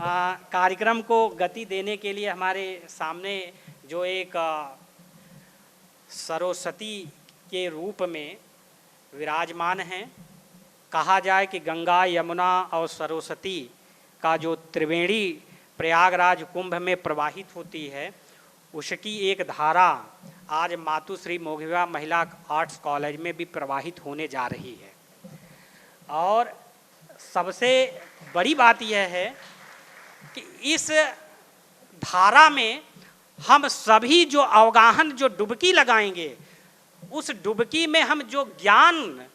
कार्यक्रम को गति देने के लिए हमारे सामने जो एक सरस्वती के रूप में विराजमान हैं। कहा जाए कि गंगा, यमुना और सरस्वती का जो त्रिवेणी प्रयागराज कुंभ में प्रवाहित होती है, उसकी एक धारा आज मातुश्री मोघीबा महिला आर्ट्स कॉलेज में भी प्रवाहित होने जा रही है। और सबसे बड़ी बात यह है कि इस धारा में हम सभी जो अवगाहन, जो डुबकी लगाएंगे, उस डुबकी में हम जो ज्ञान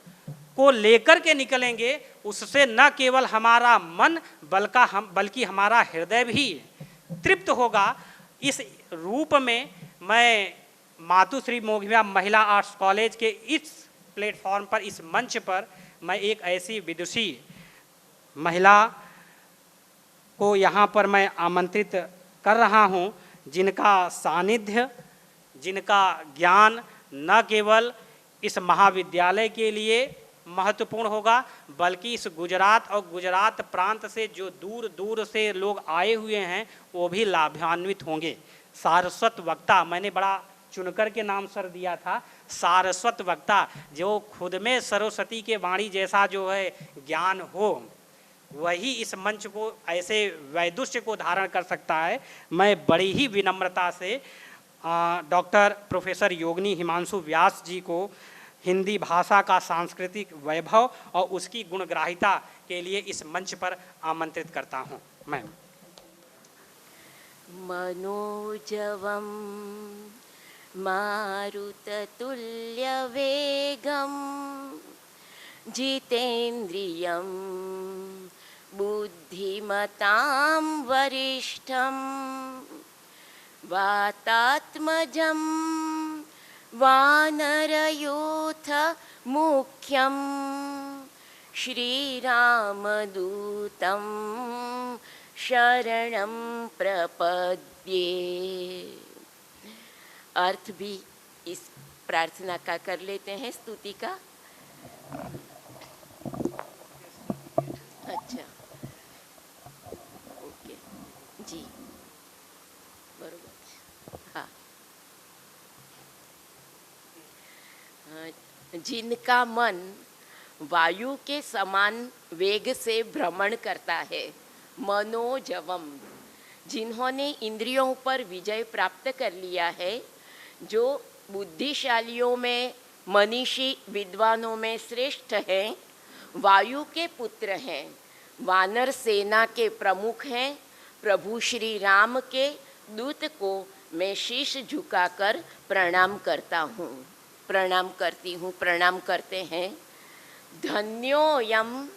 को लेकर के निकलेंगे, उससे न केवल हमारा मन बल्कि हमारा हृदय भी तृप्त होगा। इस रूप में मैं मातुश्री मोघीबा महिला आर्ट्स कॉलेज के इस प्लेटफॉर्म पर, इस मंच पर मैं एक ऐसी विदुषी महिला को यहाँ पर मैं आमंत्रित कर रहा हूँ, जिनका सानिध्य, जिनका ज्ञान न केवल इस महाविद्यालय के लिए महत्वपूर्ण होगा, बल्कि इस गुजरात और गुजरात प्रांत से जो दूर दूर से लोग आए हुए हैं वो भी लाभान्वित होंगे। सारस्वत वक्ता, मैंने बड़ा चुनकर के नाम सर दिया था, सारस्वत वक्ता, जो खुद में सरस्वती के वाणी जैसा जो है ज्ञान हो, वही इस मंच को, ऐसे वैदुष्य को धारण कर सकता है। मैं बड़ी ही विनम्रता से डॉक्टर प्रोफेसर योगिनी हिमांशु व्यास जी को हिंदी भाषा का सांस्कृतिक वैभव और उसकी गुणग्राहिता के लिए इस मंच पर आमंत्रित करता हूँ। मैं मनोजवं मारुततुल्यवेगं जितेन्द्रियं बुद्धिमतां वरिष्ठं वातात्मजं वानरयूथ मुख्यं श्रीरामदूतं शरणं प्रपद्ये। अर्थ भी इस प्रार्थना का कर लेते हैं, स्तुति का। अच्छा, ओके जी, बरोबर। हाँ, जिनका मन वायु के समान वेग से भ्रमण करता है, मनोजवम, जिन्होंने इंद्रियों पर विजय प्राप्त कर लिया है, जो बुद्धिशालियों में, मनीषी विद्वानों में श्रेष्ठ हैं, वायु के पुत्र हैं, वानर सेना के प्रमुख हैं, प्रभु श्री राम के दूत को मैं शीश झुकाकर प्रणाम करता हूँ, प्रणाम करती हूँ, प्रणाम करते हैं। धन्योयम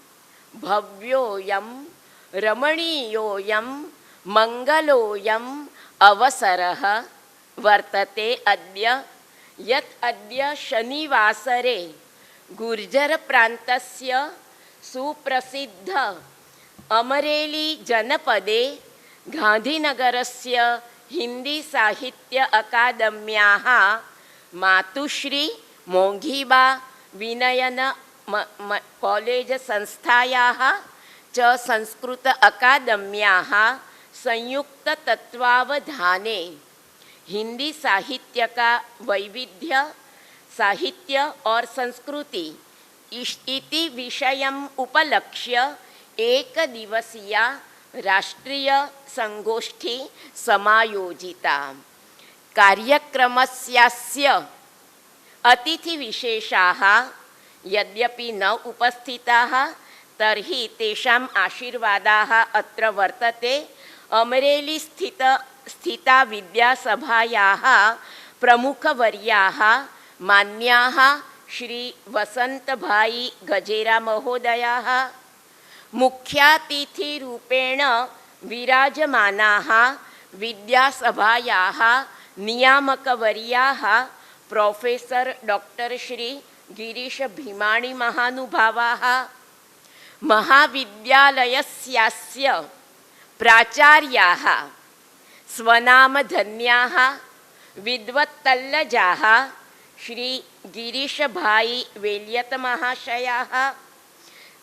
भव्योयम रमणीयोयम मंगलोयम अवसरः वर्तते अद्य, यत् अद्य शनिवासरे गुर्जर प्रान्तस्य सुप्रसिद्ध अमरेली जनपदे गांधीनगरस्य हिंदी साहित्य अकादम्याः मातुश्री मोघीबा विनयन कॉलेज संस्थायाः च संस्कृत अकादम्याः संयुक्त तत्वावधाने हिंदी साहित्य का वैविध्य, साहित्य और संस्कृति इति विषयम् उपलक्ष्य एक दिवसीया राष्ट्रीय संगोष्ठी समायोजिता। कार्यक्रमस्यास्य अतिथिविशेषाः यद्यपि न उपस्थिताः, तर्हि तेषाम् आशीर्वादाः अत्र वर्तते। अमरेली स्थिता विद्यासभायाः प्रमुखवर्याः मान्याः श्री वसंतभाई गजेरा महोदयाः, मुख्यातिथिरूपेण विराजमानाः विद्यासभायाः नियामकवर्याः प्रोफेसर डॉक्टर श्री गिरीश भीमाणी महानुभावाः, महाविद्यालयस्यास्य प्राचार्याः, स्वनामधन्याः विद्वत्तल्लजाः श्री गिरीश भाई वेलियत महाशयाः,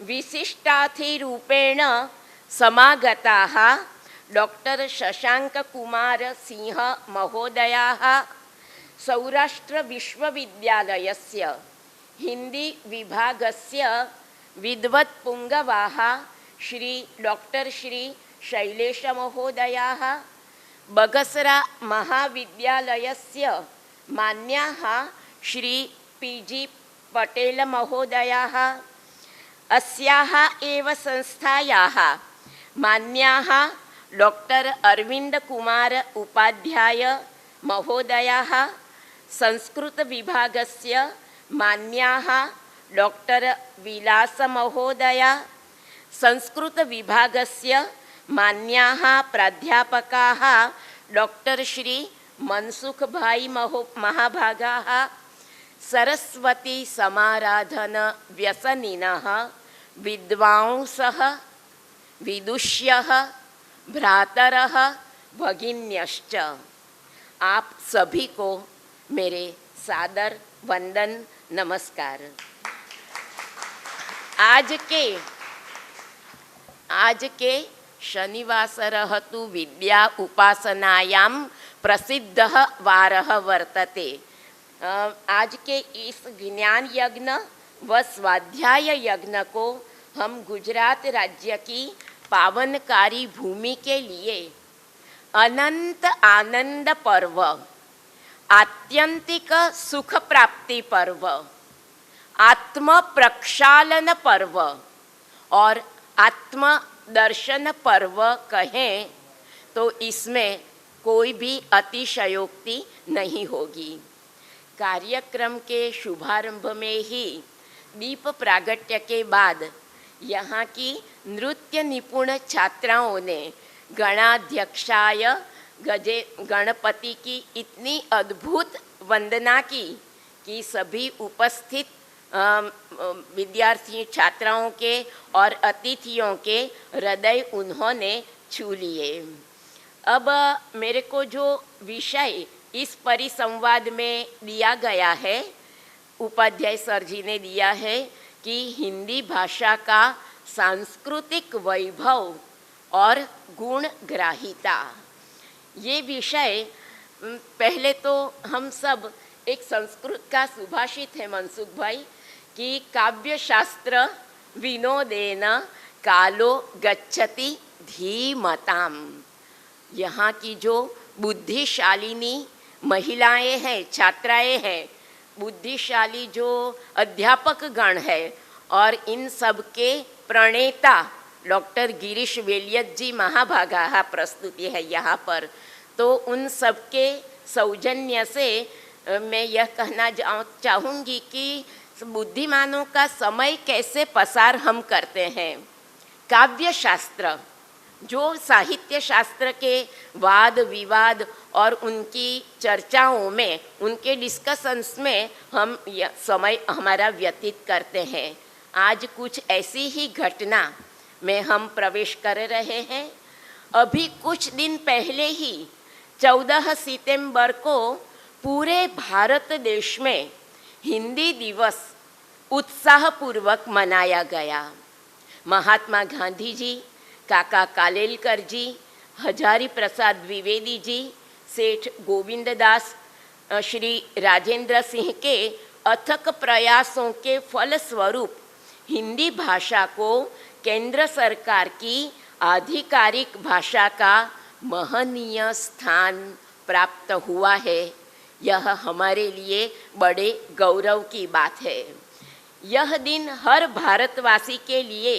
विशिष्टातिथिरूपेण समागताः डॉक्टर शशांक कुमार सिंह महोदयाः सौराष्ट्र विश्वविद्यालयस्य हिंदी विभागस्य विद्वत्पुंगवाः श्री डॉक्टर श्री शैलेश महोदयाः बगसरा महाविद्यालयस्य मान्याः श्री पी.जी. पटेल महोदयाः अस्याः एव संस्थायाः मान्याः डॉक्टर अरविंद कुमार उपाध्याय महोदयाः संस्कृत विभागस्य मान्याः डॉक्टर विलास महोदया संस्कृत विभागस्य मान्याः प्राध्यापकाः डॉक्टर श्री मनसुख भाई महाभागाः सरस्वती समाराधन व्यसनिनः विद्वांसः विदुष्यः भ्रातरः भगिन्यश्च। आप सभी को मेरे सादर वंदन नमस्कार। आज के शनिवासरः तु विद्या उपासनायां प्रसिद्धः वारः वर्तते। आज के इस ज्ञान यज्ञ व स्वाध्याय यज्ञ को हम गुजरात राज्य की पावनकारी भूमि के लिए अनंत आनंद पर्व, आत्यंतिक सुख प्राप्ति पर्व, आत्म प्रक्षालन पर्व और आत्म दर्शन पर्व कहें तो इसमें कोई भी अतिशयोक्ति नहीं होगी। कार्यक्रम के शुभारंभ में ही दीप प्रागट्य के बाद यहाँ की नृत्य निपुण छात्राओं ने गणाध्यक्षाय गणपति की इतनी अद्भुत वंदना की कि सभी उपस्थित विद्यार्थी छात्राओं के और अतिथियों के हृदय उन्होंने छू लिए। अब मेरे को जो विषय इस परिसंवाद में दिया गया है, उपाध्याय सर जी ने दिया है कि हिंदी भाषा का सांस्कृतिक वैभव और गुण ग्राहिता। ये विषय पहले तो हम सब एक संस्कृत का सुभाषित है मनसुख भाई कि काव्य शास्त्र विनोदेन कालो गच्छति धीमताम। यहाँ की जो बुद्धिशालिनी महिलाएं हैं, छात्राएं हैं, बुद्धिशाली जो अध्यापक गण है और इन सब के प्रणेता डॉक्टर गिरीश वेलियत जी महाभागा प्रस्तुति है यहाँ पर। तो उन सब के सौजन्य से मैं यह कहना चाहूँगी कि बुद्धिमानों का समय कैसे पसार हम करते हैं। काव्य शास्त्र जो साहित्य शास्त्र के वाद विवाद और उनकी चर्चाओं में, उनके डिस्कशंस में हम समय हमारा व्यतीत करते हैं। आज कुछ ऐसी ही घटना में हम प्रवेश कर रहे हैं। अभी कुछ दिन पहले ही 14 सितंबर को पूरे भारत देश में हिंदी दिवस उत्साहपूर्वक मनाया गया। महात्मा गांधी जी, काका कालेलकर जी, हजारी प्रसाद द्विवेदी जी, सेठ गोविंददास, श्री राजेंद्र सिंह के अथक प्रयासों के फलस्वरूप हिंदी भाषा को केंद्र सरकार की आधिकारिक भाषा का महनीय स्थान प्राप्त हुआ है। यह हमारे लिए बड़े गौरव की बात है। यह दिन हर भारतवासी के लिए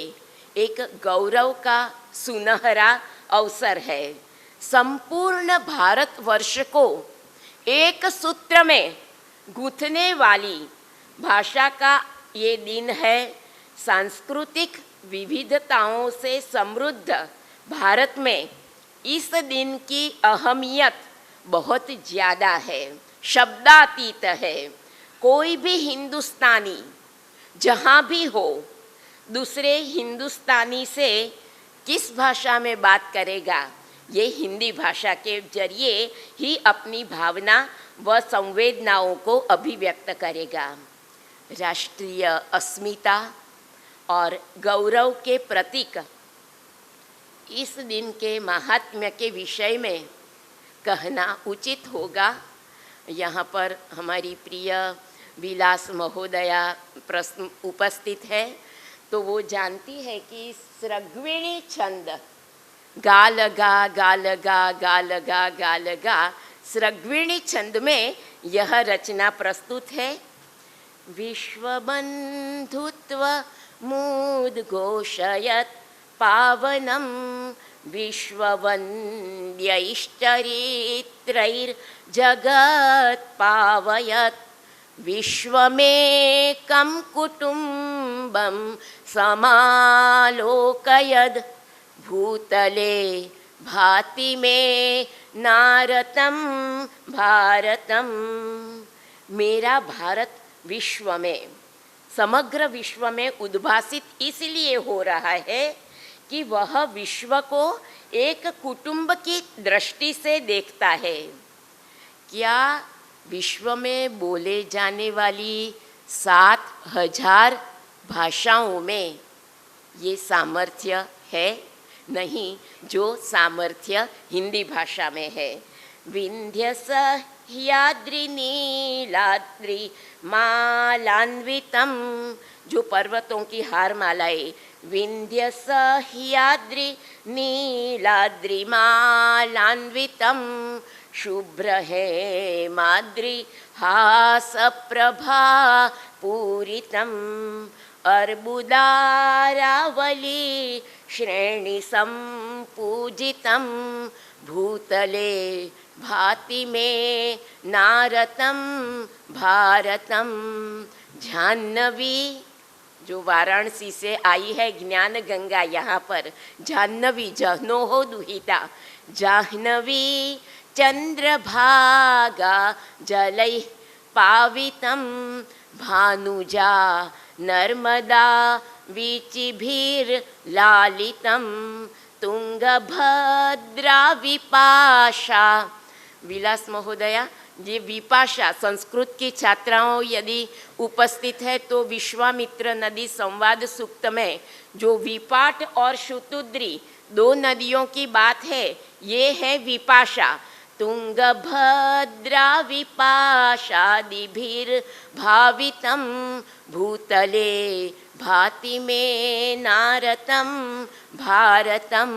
एक गौरव का सुनहरा अवसर है। संपूर्ण भारतवर्ष को एक सूत्र में गूंथने वाली भाषा का ये दिन है। सांस्कृतिक विविधताओं से समृद्ध भारत में इस दिन की अहमियत बहुत ज़्यादा है, शब्दातीत है। कोई भी हिंदुस्तानी जहाँ भी हो, दूसरे हिंदुस्तानी से किस भाषा में बात करेगा, ये हिंदी भाषा के जरिए ही अपनी भावना व संवेदनाओं को अभिव्यक्त करेगा। राष्ट्रीय अस्मिता और गौरव के प्रतीक इस दिन के महात्म्य के विषय में कहना उचित होगा। यहाँ पर हमारी प्रिय विलास महोदया प्रश्न उपस्थित है, तो वो जानती है कि सृग्वेणी छंद गा लगा गा लगा गा लगा गा लगा, सृग्वेणी छंद में यह रचना प्रस्तुत है। विश्वबन्धुत्व मुद्घोषयत् पावनं विश्ववन्द्यैश्चरित्रैर्जगत् पावयत्, विश्वमेकं कुटुम्बं समालोकयद्, भूतले भाति मे नारतं भारतम। मेरा भारत विश्व में, समग्र विश्व में उद्भासित इसलिए हो रहा है कि वह विश्व को एक कुटुंब की दृष्टि से देखता है। क्या विश्व में बोले जाने वाली 7,000 भाषाओं में ये सामर्थ्य है? नहीं, जो सामर्थ्य हिंदी भाषा में है। विंध्य सह्याद्रि नीलाद्रि मालान्वितम, जो पर्वतों की हार मालाएं, विंध्य सह्याद्रि नीलाद्रि मालान्वितम, शुभ्र है माद्रि हास प्रभा पूरितम, अर्बुदारावली श्रेणी संपूजितं, भूतले भाति मे नारतं भारतम। जाह्नवी जो वाराणसी से आई है, ज्ञान गंगा यहाँ पर जाह्नवी जहनो हो दुहिता, जाह्नवी चंद्रभागा जलैः पावितं, भानुजा नर्मदा वीचिभिर्लालितं, तुंगभद्रा विपाशा। विलास महोदया, ये विपाशा संस्कृत की छात्राओं यदि उपस्थित है तो विश्वामित्र नदी संवाद सूक्त में जो विपाट और शुतुद्री 2 नदियों की बात है, ये है विपाशा। तुंगभद्रा विपाशादिभिर्भावितं, भूतले भाति मे नारतं भारतम,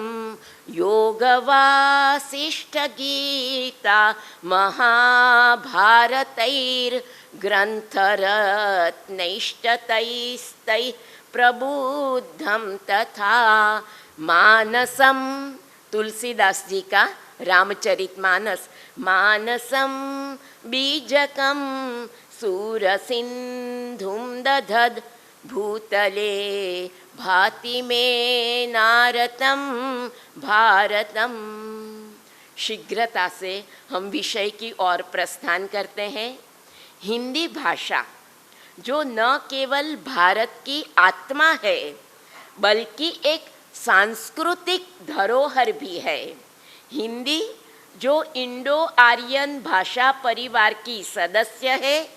योगवासिष्ठगीता महाभारतैर्ग्रन्थरत्नैष्टतैस्तैः प्रबुद्धं तथा, मानसम तुलसीदास जी का रामचरितमानस, मानसम बीजकम सूरसिंधुं दधद, भूतले भाति मे नारतं भारतम। शीघ्रता से हम विषय की ओर प्रस्थान करते हैं। हिंदी भाषा जो न केवल भारत की आत्मा है बल्कि एक सांस्कृतिक धरोहर भी है। हिंदी जो इंडो आर्यन भाषा परिवार की सदस्य है,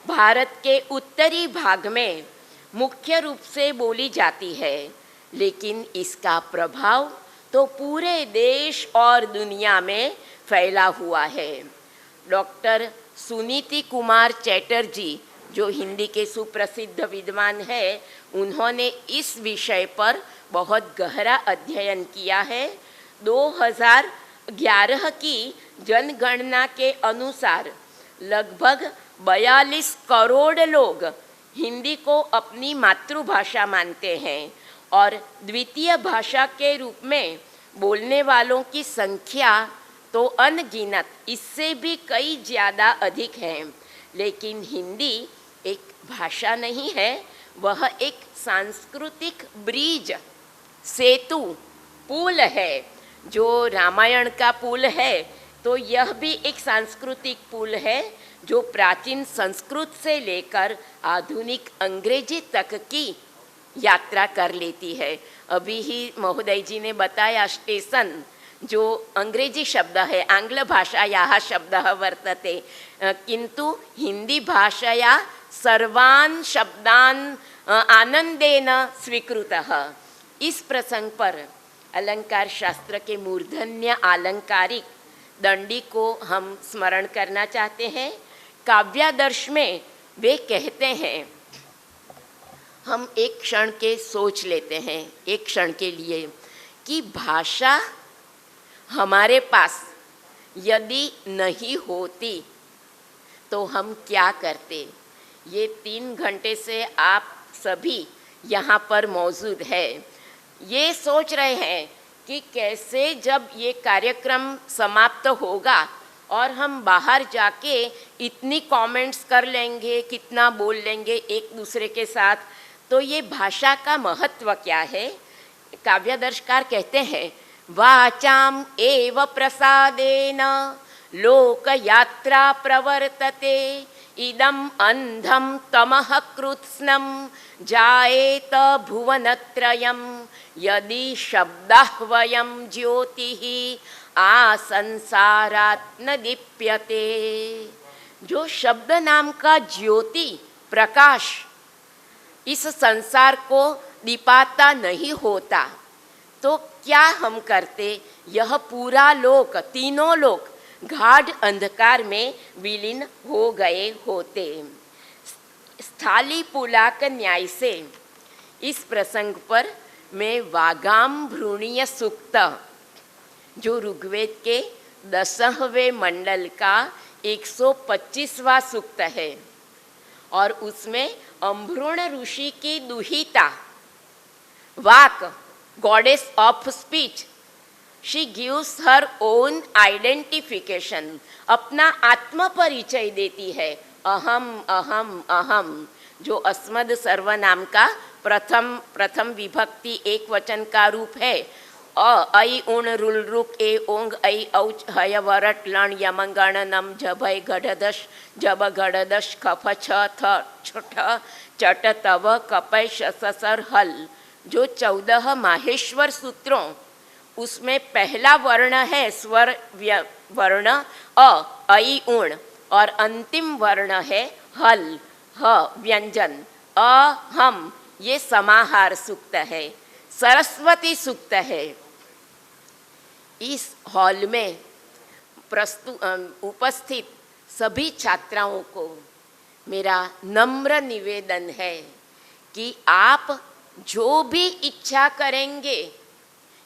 भारत के उत्तरी भाग में मुख्य रूप से बोली जाती है, लेकिन इसका प्रभाव तो पूरे देश और दुनिया में फैला हुआ है। डॉक्टर सुनीति कुमार चैटर्जी जो हिंदी के सुप्रसिद्ध विद्वान है, उन्होंने इस विषय पर बहुत गहरा अध्ययन किया है। 2011 की जनगणना के अनुसार लगभग 42 करोड़ लोग हिंदी को अपनी मातृभाषा मानते हैं और द्वितीय भाषा के रूप में बोलने वालों की संख्या तो अनगिनत, इससे भी कई ज़्यादा अधिक है। लेकिन हिंदी एक भाषा नहीं है, वह एक सांस्कृतिक ब्रिज, सेतु, पुल है। जो रामायण का पुल है तो यह भी एक सांस्कृतिक पुल है जो प्राचीन संस्कृत से लेकर आधुनिक अंग्रेजी तक की यात्रा कर लेती है। अभी ही महोदय जी ने बताया स्टेशन जो अंग्रेजी शब्द है, आंग्ल भाषायाः शब्दः वर्तते, किंतु हिंदी भाषया सर्वान् शब्दान् आनंदेन स्वीकृतः। इस प्रसंग पर अलंकार शास्त्र के मूर्धन्य आलंकारिक दंडी को हम स्मरण करना चाहते हैं। काव्यादर्श में वे कहते हैं, हम एक क्षण के सोच लेते हैं, एक क्षण के लिए, कि भाषा हमारे पास यदि नहीं होती तो हम क्या करते। ये 3 घंटे से आप सभी यहाँ पर मौजूद है, ये सोच रहे हैं कि कैसे जब ये कार्यक्रम समाप्त होगा और हम बाहर जाके इतनी कमेंट्स कर लेंगे, कितना बोल लेंगे एक दूसरे के साथ, तो ये भाषा का महत्व क्या है। काव्यादर्शकार कहते हैं, वाचाम एव प्रसादेन लोक यात्रा प्रवर्तते इदम अंधम तमः कृत्स्नम जायेत भुवनत्रयम यदि शब्दः वयम ज्योतिः आ संसारात् न दीप्यते। जो शब्द नाम का ज्योति प्रकाश इस संसार को दीपाता नहीं होता तो क्या हम करते। यह पूरा लोक, तीनों लोक गाढ़ अंधकार में विलीन हो गए होते। स्थालीपुलाक न्याय से इस प्रसंग पर मैं वागाम भ्रूणीय सूक्त, जो ऋग्वेद के 10वें मंडल का 125वां सूक्त है और उसमें अम्भ्रूण ऋषि की दुहिता Vak, goddess of speech, she gives her own identification, अपना आत्म परिचय देती है। अहम अहम अहम, जो अस्मद सर्वनाम का प्रथम विभक्ति एक वचन का रूप है। ऐ उण रुल रुक ए ओंग ऐ औच हय वरट लण यमंगण नम जभय गढ़दश जब गढ़दश खफ छ थ छठ चट तव कपय ससर हल, जो 14 माहेश्वर सूत्रों, उसमें पहला वर्ण है स्वर वर्ण ऐ उण और अंतिम वर्ण है हल ह व्यंजन हम, ये समाहार सूक्त है, सरस्वती सूक्त है। इस हॉल में उपस्थित सभी छात्राओं को मेरा नम्र निवेदन है कि आप जो भी इच्छा करेंगे,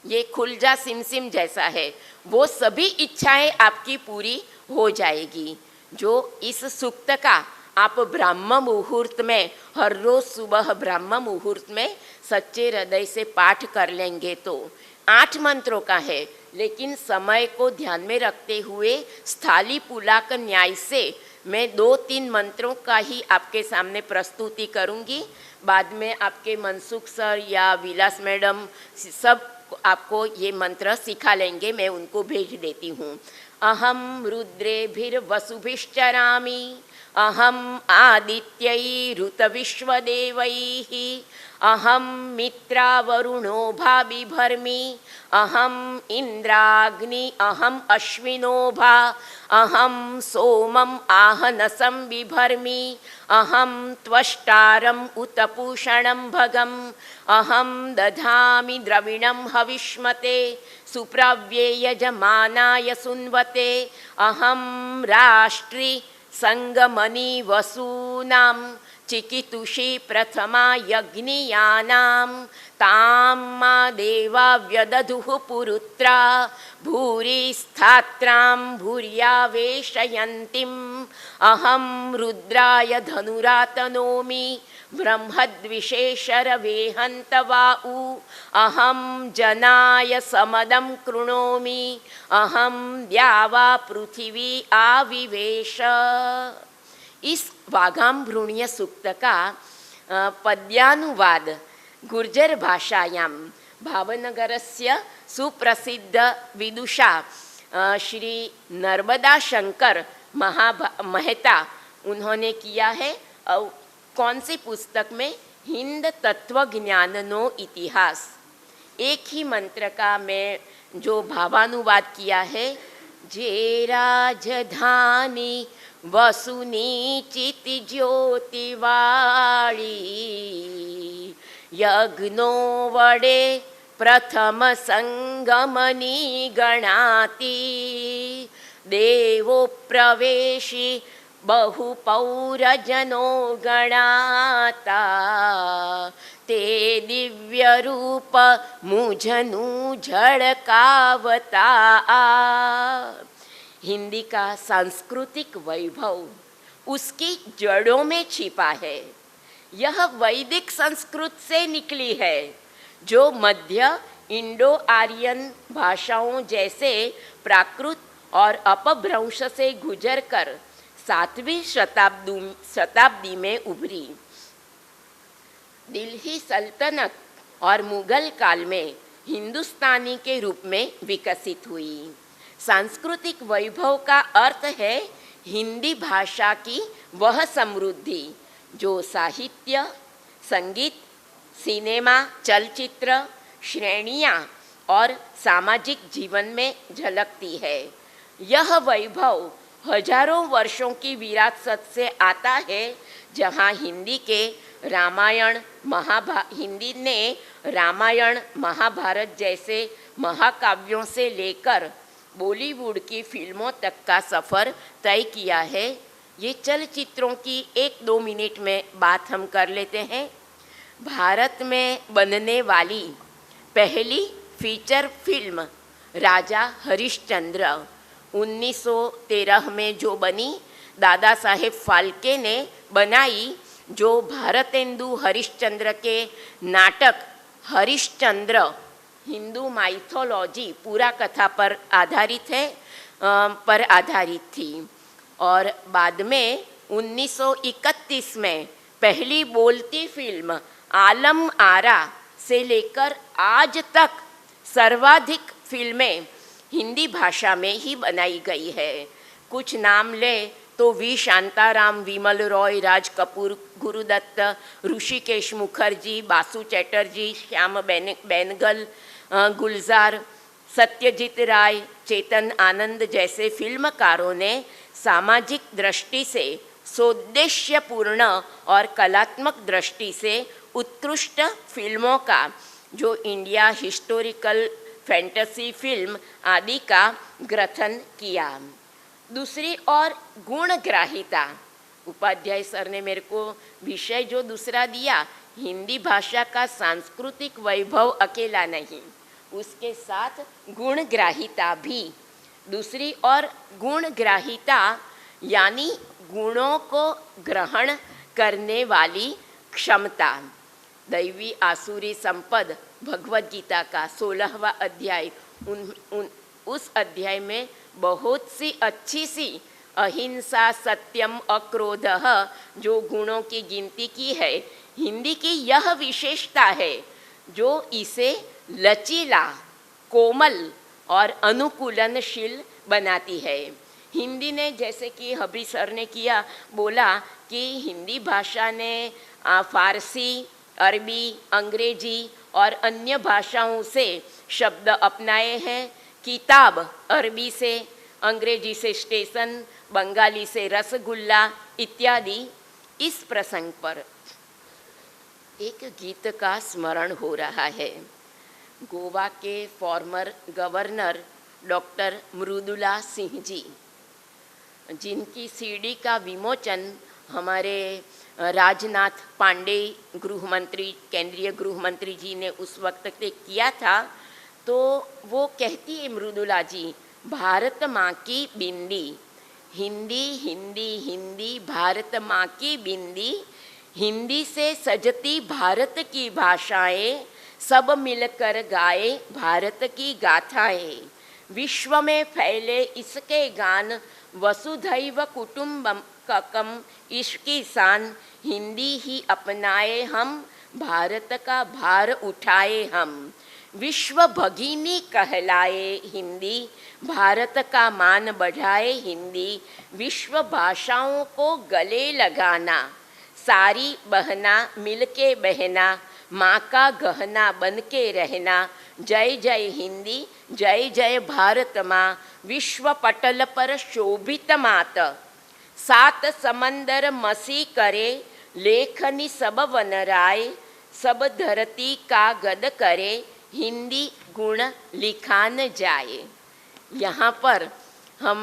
ये खुलजा सिमसिम जैसा है, वो सभी इच्छाएं आपकी पूरी हो जाएगी। जो इस सूक्त का आप ब्राह्म मुहूर्त में, हर रोज सुबह ब्राह्म मुहूर्त में सच्चे हृदय से पाठ कर लेंगे तो 8 मंत्रों का है, लेकिन समय को ध्यान में रखते हुए स्थालीपुलाक न्याय से मैं 2-3 मंत्रों का ही आपके सामने प्रस्तुति करूंगी। बाद में आपके मनसुख सर या विलास मैडम सब आपको ये मंत्र सिखा लेंगे, मैं उनको भेज देती हूँ। अहम रुद्रेभिर्वसुभिश्चरामि, अहम आदित्यैरुतविश्वदेवैः, अहम मित्रावरुणो भाबिभर्मि, अहम इंद्राग्नि, अहम अश्विनोभा, अहम सोमम आहनसं बिभर्मि, अहम त्वष्टारम उतपूषणं भगम, अहम दधामि द्रविणं हविष्मते सुप्रव्येयजमानाय सुन्वते, अहम राष्ट्रि संगमनि वसूनां चिकितुषी प्रथमा यज्ञियानां, तां मा देवा व्यदधुः पुरुत्रा भूरि स्थात्रां भूर्यावेशयन्तीं, अहं रुद्राय धनुरातनोमि ब्रह्मद्विषेशरवेहन्तवाउ, अहं जनाय समदं कृणोमि, अहं द्यावा पृथिवी आविवेश। इस वागाम भ्रूणीय सूक्त का पद्यानुवाद गुर्जर भाषायां भावनगरस्य सुप्रसिद्ध विदुषा श्री नर्मदा शंकर मेहता उन्होंने किया है। कौन सी पुस्तक में? हिंद तत्वज्ञाननो इतिहास। एक ही मंत्र का मैं जो भावानुवाद किया है, जे राजधानी वसुनीचिति ज्योतिवाणी, यज्ञो वडे प्रथम संगमनी गणाति देवो प्रवेशी बहुपौरजनो गणाता ते दिव्य रूप मुझनु झड़कावता। हिंदी का सांस्कृतिक वैभव उसकी जड़ों में छिपा है। यह वैदिक संस्कृत से निकली है जो मध्य इंडो आर्यन भाषाओं जैसे प्राकृत और अपभ्रंश से गुजरकर 7वीं शताब्दी में उभरी। दिल्ली सल्तनत और मुगल काल में हिंदुस्तानी के रूप में विकसित हुई। सांस्कृतिक वैभव का अर्थ है हिंदी भाषा की वह समृद्धि जो साहित्य, संगीत, सिनेमा, चलचित्र, श्रेणियाँ और सामाजिक जीवन में झलकती है। यह वैभव हजारों वर्षों की विरासत से आता है, जहाँ हिंदी ने रामायण महाभारत जैसे महाकाव्यों से लेकर बॉलीवुड की फिल्मों तक का सफ़र तय किया है। ये चलचित्रों की 1-2 मिनट में बात हम कर लेते हैं। भारत में बनने वाली पहली फीचर फिल्म राजा हरिश्चंद्र 1913 में जो बनी, दादा साहेब फाल्के ने बनाई, जो भारतेंदु हरिश्चंद्र के नाटक हरिश्चंद्र हिंदू माइथोलॉजी पूरा कथा पर आधारित थी। और बाद में 1931 में पहली बोलती फिल्म आलम आरा से लेकर आज तक सर्वाधिक फिल्में हिंदी भाषा में ही बनाई गई है। कुछ नाम ले तो वी शांताराम, विमल रॉय, राज कपूर, गुरुदत्त, ऋषिकेश मुखर्जी, बासु चैटर्जी, श्याम बेनगल, गुलजार, सत्यजीत राय, चेतन आनंद जैसे फिल्मकारों ने सामाजिक दृष्टि से सौदेश्यपूर्ण और कलात्मक दृष्टि से उत्कृष्ट फिल्मों का, जो इंडिया हिस्टोरिकल फैंटेसी फिल्म आदि का ग्रथन किया। दूसरी ओर गुणग्राहिता, उपाध्याय सर ने मेरे को विषय जो दूसरा दिया, हिंदी भाषा का सांस्कृतिक वैभव अकेला नहीं, उसके साथ गुणग्राहिता भी। दूसरी ओर गुणग्राहिता यानी गुणों को ग्रहण करने वाली क्षमता। दैवी आसुरी संपद भगवत गीता का 16वां अध्याय, उस अध्याय में बहुत सी अच्छी सी अहिंसा, सत्यम, अक्रोध जो गुणों की गिनती की है। हिंदी की यह विशेषता है जो इसे लचीला, कोमल और अनुकूलनशील बनाती है। हिंदी ने, जैसे कि हबी सर ने बोला कि हिंदी भाषा ने फारसी, अरबी, अंग्रेजी और अन्य भाषाओं से शब्द अपनाए हैं। किताब अरबी से, अंग्रेजी से स्टेशन, बंगाली से रसगुल्ला इत्यादि। इस प्रसंग पर एक गीत का स्मरण हो रहा है। गोवा के former governor doctor Mridula Singh ji, जिनकी सीडी का विमोचन हमारे राजनाथ पांडे गृहमंत्री, केंद्रीय गृहमंत्री जी ने उस वक्त किया था, तो वो कहती है मृदुला जी, भारत माँ की बिंदी, हिंदी हिंदी हिंदी भारत माँ की बिंदी, हिंदी से सजती भारत की भाषाएं, सब मिलकर गाए भारत की गाथाएं, विश्व में फैले इसके गान, वसुधैव कुटुंबकम इसकी शान, हिंदी ही अपनाए हम, भारत का भार उठाए हम, विश्व भगिनी कहलाए हिंदी, भारत का मान बढ़ाए हिंदी, विश्व भाषाओं को गले लगाना, सारी बहना मिलके बहना, माँ का गहना बन के रहना, जय जय हिंदी, जय जय भारत माँ, विश्व पटल पर शोभित मात, 7 समंदर मसी करे, लेखनी सब वनराय, सब धरती का गद करे, हिंदी गुण लिखा न जाए। यहाँ पर हम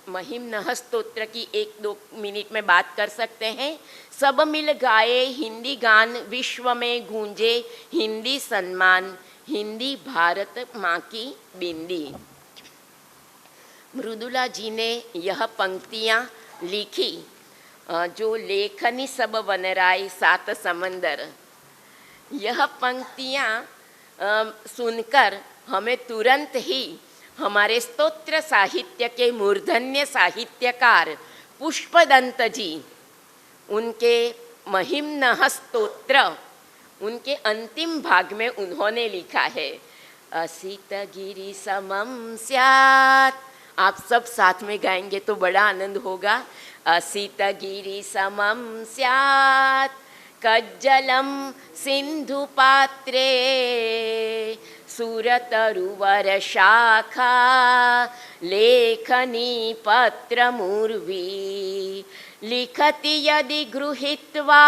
महिम्न स्तोत्र की 1-2 मिनट में बात कर सकते हैं। सब मिल गाए हिंदी गान, विश्व में गूंजे हिंदी सम्मान, हिंदी भारत माँ की बिंदी। मृदुला जी ने यह पंक्तियाँ लिखी, जो लेखनी सब वनराय सात समंदर। यह पंक्तियाँ सुनकर हमें तुरंत ही हमारे स्तोत्र साहित्य के मूर्धन्य साहित्यकार पुष्पदंत जी, उनके महिम्न स्तोत्र, उनके अंतिम भाग में उन्होंने लिखा है, असित गिरि समम स्यात्। आप सब साथ में गाएंगे तो बड़ा आनंद होगा। असित गिरि समम स्यात् कज्जलम सिंधु पात्रे, सुरतरुवर शाखा लेखनी पत्र मूर्वी, लिखति यदि गृहीत्वा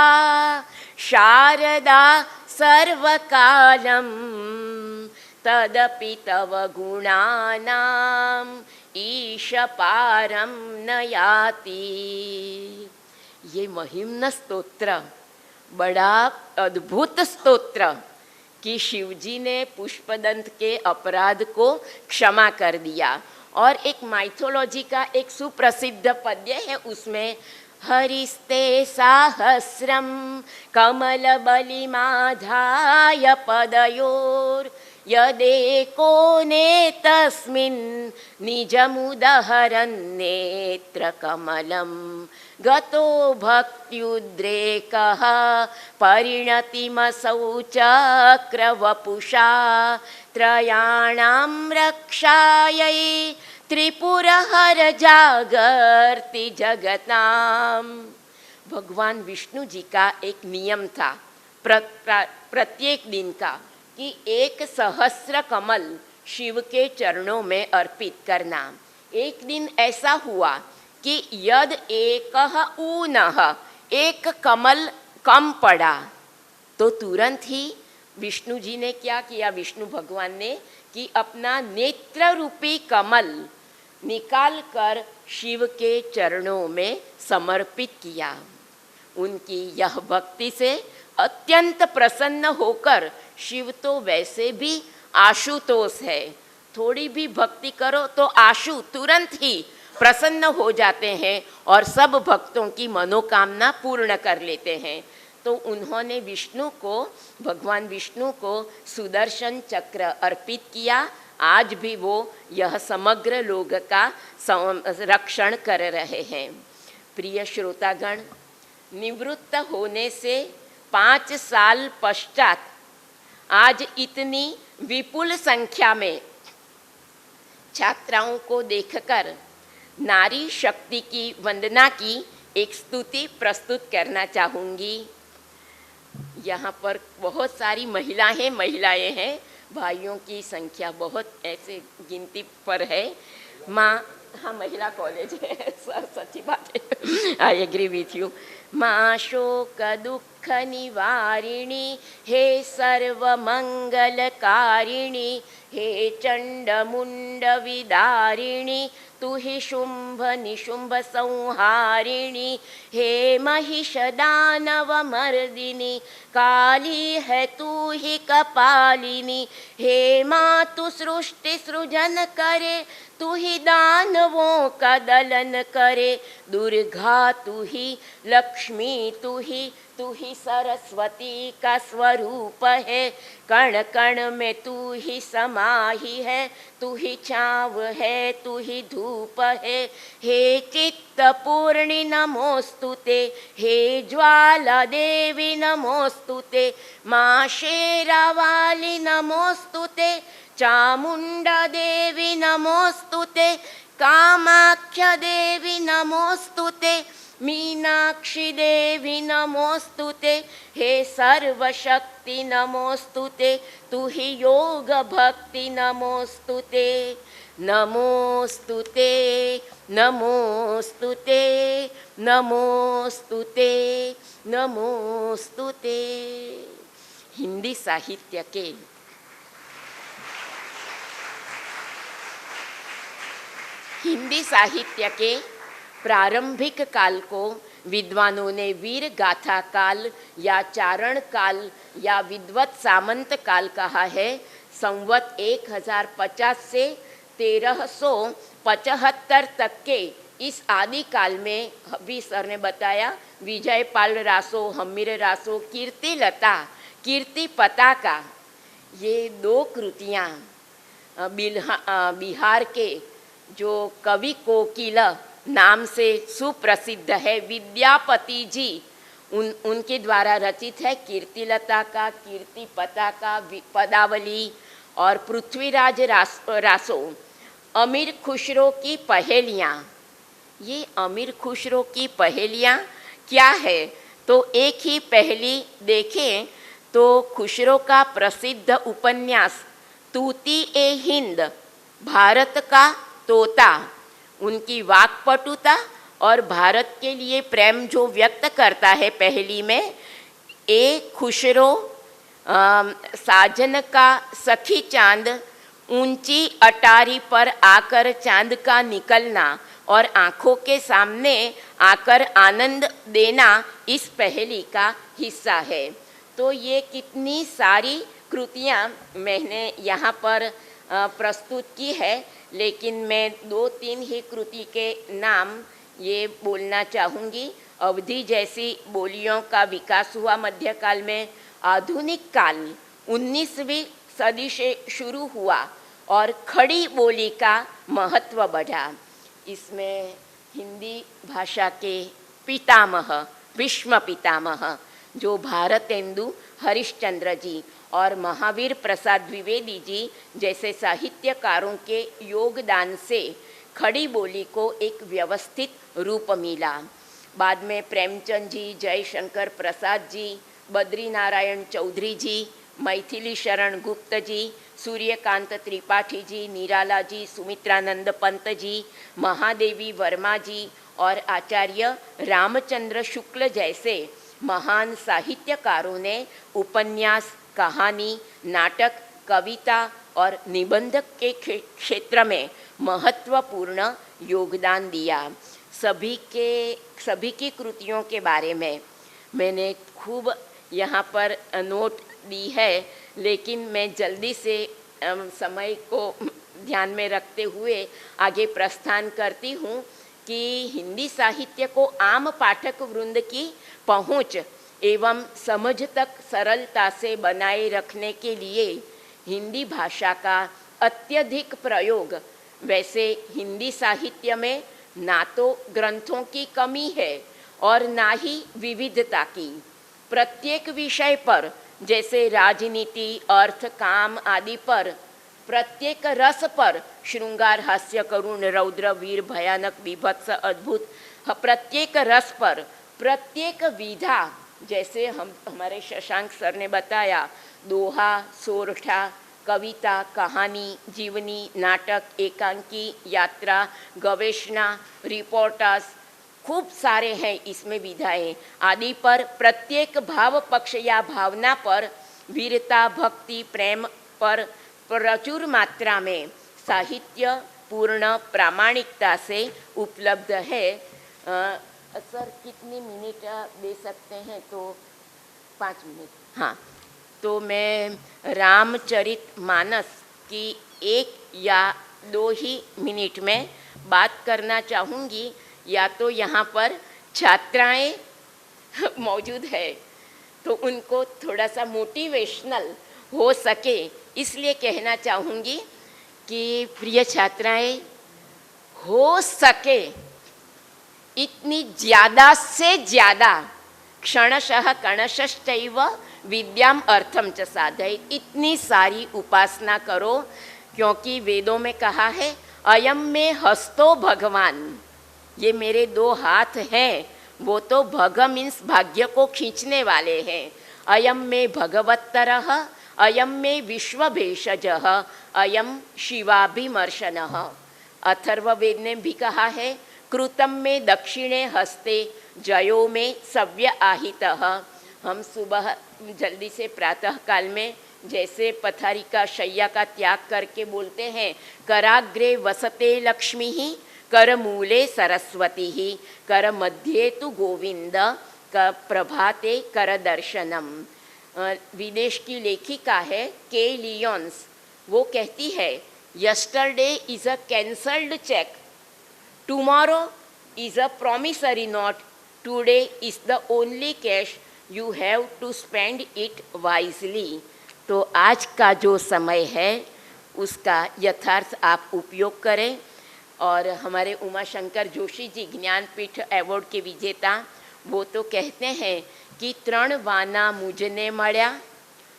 शारदा सर्वकालम, तदपि तव गुणानाम ईश पारम न याति। ये महिम्न स्तोत्र बड़ा अद्भुत स्तोत्र कि शिवजी ने पुष्पदंत के अपराध को क्षमा कर दिया। और एक माइथोलॉजी का एक सुप्रसिद्ध पद्य है, उसमें हरिस्ते साहस्रम कमल बलिमाधाय पदयोर, यदेको नेतस्मिन् निजमुदहरन् नेत्रकमलं, गतो भक्त्युद्रेकः परिणतिमसौ चक्रवपुषा, त्रयाणां रक्षायै त्रिपुरहर जागर्ति जगताम। भगवान विष्णु जी का एक नियम था प्रत्येक दिन का कि 1 सहस्र कमल शिव के चरणों में अर्पित करना। एक दिन ऐसा हुआ कि यद एकः ऊनः, 1 कमल कम पड़ा, तो तुरंत ही विष्णु जी ने क्या किया, विष्णु भगवान ने, कि अपना नेत्र रूपी कमल निकाल कर शिव के चरणों में समर्पित किया। उनकी यह भक्ति से अत्यंत प्रसन्न होकर, शिव तो वैसे भी आशुतोष है, थोड़ी भी भक्ति करो तो आशु तुरंत ही प्रसन्न हो जाते हैं और सब भक्तों की मनोकामना पूर्ण कर लेते हैं। तो उन्होंने विष्णु को, भगवान विष्णु को सुदर्शन चक्र अर्पित किया। आज भी वो यह समग्र लोक का रक्षण कर रहे हैं। प्रिय श्रोतागण, निवृत्त होने से 5 साल पश्चात आज इतनी विपुल संख्या में छात्राओं को देखकर नारी शक्ति की वंदना की एक स्तुति प्रस्तुत करना चाहूँगी। यहाँ पर बहुत सारी महिलाएं हैं, भाइयों की संख्या बहुत ऐसे गिनती पर है। माँ, हाँ महिला कॉलेज है, सच्ची बात है, आई एग्री विथ यू। माँ शोक दुख निवारिणी, हे सर्व मंगलकारिणी, हे चंड मुंड विदारिणी, तू ही शुंभ निशुंभ संहारिणी, हे महिष दानव मर्दिनी, काली है तू ही कपालिनी, हे माँ तू सृष्टि सृजन करे, तू ही दानवों का दलन करे, दुर्गा तू ही, लक्ष्मी तू ही सरस्वती का स्वरूप है, कण कण में तू ही समाही है, तू ही छाँव है, तू ही धूप है, हे चित्त पूर्णि नमोस्तुते, हे ज्वाला देवी नमोस्तुते, माँ शेरा वाली नमोस्तुते, चामुंडा देवी नमोस्तुते, कामाख्या देवी नमोस्तुते, मीनाक्षी देवी नमोस्तुते, हे सर्वशक्ति नमोस्तुते, तू ही योग भक्ति नमोस्तुते, नमोस्तुते नमोस्तुते नमोस्तुते नमोस्तुते। हिंदी साहित्य के प्रारंभिक काल को विद्वानों ने वीर गाथा काल या चारण काल या विद्वत सामंत काल कहा है। संवत 1050 से 1375 तक के इस आदि काल में अभी सर ने बताया विजयपाल रासो, हम्मीर रासो, कीर्तिलता, कीर्ति पताका, ये 2 कृतियाँ बिहार के जो कवि कोकिल नाम से सुप्रसिद्ध है विद्यापति जी उनके द्वारा रचित है। कीर्तिलता का, कीर्ति पताका, पदावली और पृथ्वीराज रासो, अमीर खुसरो की पहेलियाँ। ये अमीर खुसरो की पहेलियाँ क्या है तो एक ही पहेली देखें तो खुसरो का प्रसिद्ध उपन्यास तूती ए हिंद, भारत का तोता, उनकी वाक्पटुता और भारत के लिए प्रेम जो व्यक्त करता है पहेली में, ए खुसरो साजन का सखी चांद, ऊंची अटारी पर आकर चांद का निकलना और आँखों के सामने आकर आनंद देना इस पहेली का हिस्सा है। तो ये कितनी सारी कृतियाँ मैंने यहाँ पर प्रस्तुत की है, लेकिन मैं 2-3 ही कृति के नाम ये बोलना चाहूँगी। अवधि जैसी बोलियों का विकास हुआ मध्यकाल में। आधुनिक काल 19वीं सदी से शुरू हुआ और खड़ी बोली का महत्व बढ़ा। इसमें हिंदी भाषा के पितामह, भीष्म पितामह जो भारतेंदु हरिश्चंद्र जी और महावीर प्रसाद द्विवेदी जी जैसे साहित्यकारों के योगदान से खड़ी बोली को एक व्यवस्थित रूप मिला। बाद में प्रेमचंद जी, जयशंकर प्रसाद जी, बद्री नारायण चौधरी जी, मैथिली शरण गुप्त जी, सूर्यकांत त्रिपाठी जी, निराला जी, सुमित्रानंद पंत जी, महादेवी वर्मा जी और आचार्य रामचंद्र शुक्ल जैसे महान साहित्यकारों ने उपन्यास, कहानी, नाटक, कविता और निबंध के क्षेत्र में महत्वपूर्ण योगदान दिया। सभी की कृतियों के बारे में मैंने खूब यहाँ पर नोट दी है, लेकिन मैं जल्दी से समय को ध्यान में रखते हुए आगे प्रस्थान करती हूँ कि हिंदी साहित्य को आम पाठक वृंद की पहुँच एवं समझ तक सरलता से बनाए रखने के लिए हिंदी भाषा का अत्यधिक प्रयोग। वैसे हिंदी साहित्य में ना तो ग्रंथों की कमी है और ना ही विविधता की। प्रत्येक विषय पर जैसे राजनीति, अर्थ, काम आदि पर, प्रत्येक रस पर, श्रृंगार, हास्य, करुण, रौद्र, वीर, भयानक, बीभत्स, अद्भुत, प्रत्येक रस पर, प्रत्येक विधा जैसे हमारे शशांक सर ने बताया, दोहा, सोरठा, कविता, कहानी, जीवनी, नाटक, एकांकी, यात्रा, गवेषणा, रिपोर्टर्स, खूब सारे हैं इसमें विधाएं आदि पर, प्रत्येक भाव पक्ष या भावना पर, वीरता, भक्ति, प्रेम पर प्रचुर मात्रा में साहित्य पूर्ण प्रामाणिकता से उपलब्ध है। सर कितनी मिनट दे सकते हैं? तो 5 मिनट। हाँ, तो मैं रामचरितमानस की 1 या 2 ही मिनट में बात करना चाहूँगी। या तो यहाँ पर छात्राएं मौजूद है तो उनको थोड़ा सा मोटिवेशनल हो सके, इसलिए कहना चाहूँगी कि प्रिय छात्राएं, हो सके इतनी ज़्यादा से ज़्यादा क्षणशः कणशश्चैव विद्याम अर्थम च साधयेत्, इतनी सारी उपासना करो, क्योंकि वेदों में कहा है अयम में हस्तो भगवान, ये मेरे 2 हाथ हैं, वो तो भग मीन्स भाग्य को खींचने वाले हैं। अयम में भगवत्तरः, अयम में विश्वभेषजः, अयम शिवाभिमर्शनः। अथर्ववेद ने भी कहा है कृतम में दक्षिणे हस्ते, जयो में सव्य आहितः, हम सुबह जल्दी से प्रातः काल में जैसे पथारी का शैया का त्याग करके बोलते हैं, कराग्रे वसते लक्ष्मी ही, कर मूले सरस्वती ही, कर मध्य तु गोविंद, क प्रभाते कर दर्शनम। विदेश की लेखिका है के लियोन्स, वो कहती है yesterday is a cancelled cheque, tomorrow is a promissory note, today is the only cash, you have to spend it wisely. तो आज का जो समय है उसका यथार्थ आप उपयोग करें। और हमारे उमाशंकर जोशी जी ज्ञानपीठ अवॉर्ड के विजेता, वो तो कहते हैं कि 3 वाना मुझने मळ्या,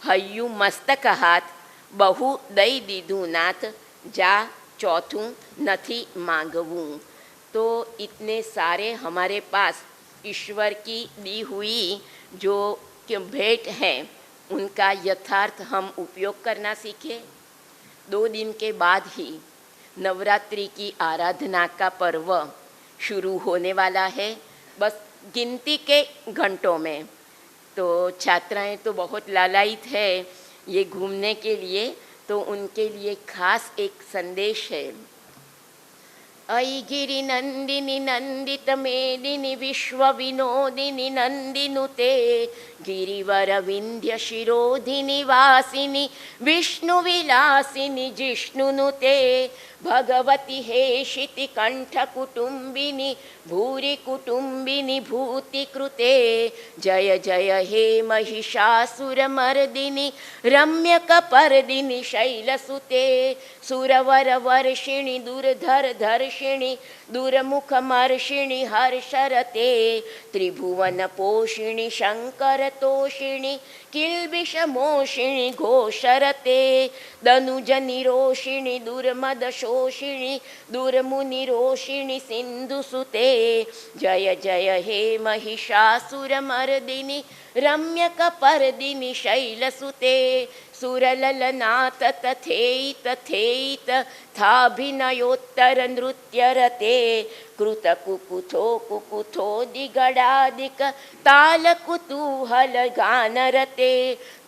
हय्यू मस्तक हाथ, बहु दई दीधू नाथ, जा चौथू नथी मांगवूं। तो इतने सारे हमारे पास ईश्वर की दी हुई जो भेंट हैं उनका यथार्थ हम उपयोग करना सीखें। 2 दिन के बाद ही नवरात्रि की आराधना का पर्व शुरू होने वाला है, बस गिनती के घंटों में। तो छात्राएं तो बहुत लालायित है ये घूमने के लिए, तो उनके लिए खास एक संदेश है। ऐ गिरि नंदिनी नंदित मेदिनी विश्व विनोदिनी नंदिनुते, गिरिवर विंध्य शिरोधिनी वासिनी विष्णु विलासिनी जिष्णुनुते, भगवती हेशिति कंठ कुटुंबिनी भूरि कुटुंबिनी भूति कृते, जय जय हे महिषासुर मर्दिनी रम्यक पर्दिनी शैलसुते, सुरवर वर्षिणी दुर्धर धर्षिणी दुर्मुख मर्षिणी हर्षरते, त्रिभुवन पोषिणी शंकर तोषिणी किल्बिष मोषिणी घोषरते, दनुज निरोषिणी दुर्मद शोषिणी दुर्मुनि रोषिणी सिंधुसुते, जय जय हे महिषासुर मर्दिनी रम्यक पर्दिनी शैलसुते, सुरललनाथ तथेई तथेइत थाभिनयोत्तर नृत्यरते, कृत कुकुथो कुकुथो दिगडादिक ताल कुतूहल गानरते,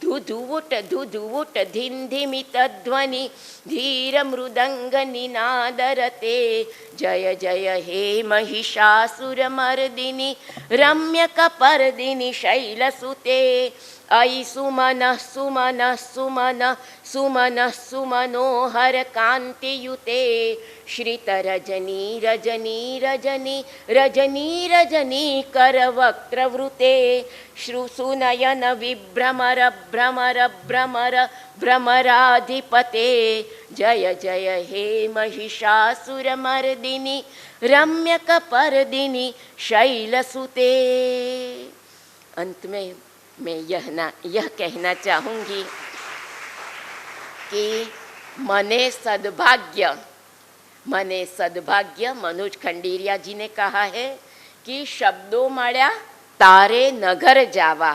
धुधुवुट धुधुवुट धिंधिमित ध्वनि धीर मृदंग निनादरते, जय जय हे महिषासुर मर्दिनी रम्यक पर्दिनी शैलसुते, ऐ सुमन सुमन सुमन सुमन सुमनोहर कांतियुते, श्रित रजनी रजनी रजनी रजनी रजनी कर वक्त्रवृते, श्रुसुनयन विभ्रमर भ्रमर भ्रमर भ्रमराधिपते, जय जय हे महिषासुर मर्दिनी रम्यक पर्दिनी शैलसुते। अंत में मैं यह कहना चाहूँगी कि मने सद्भाग्य मनोज खंडेरिया जी ने कहा है कि शब्दों मळ्या तारे नगर जावा,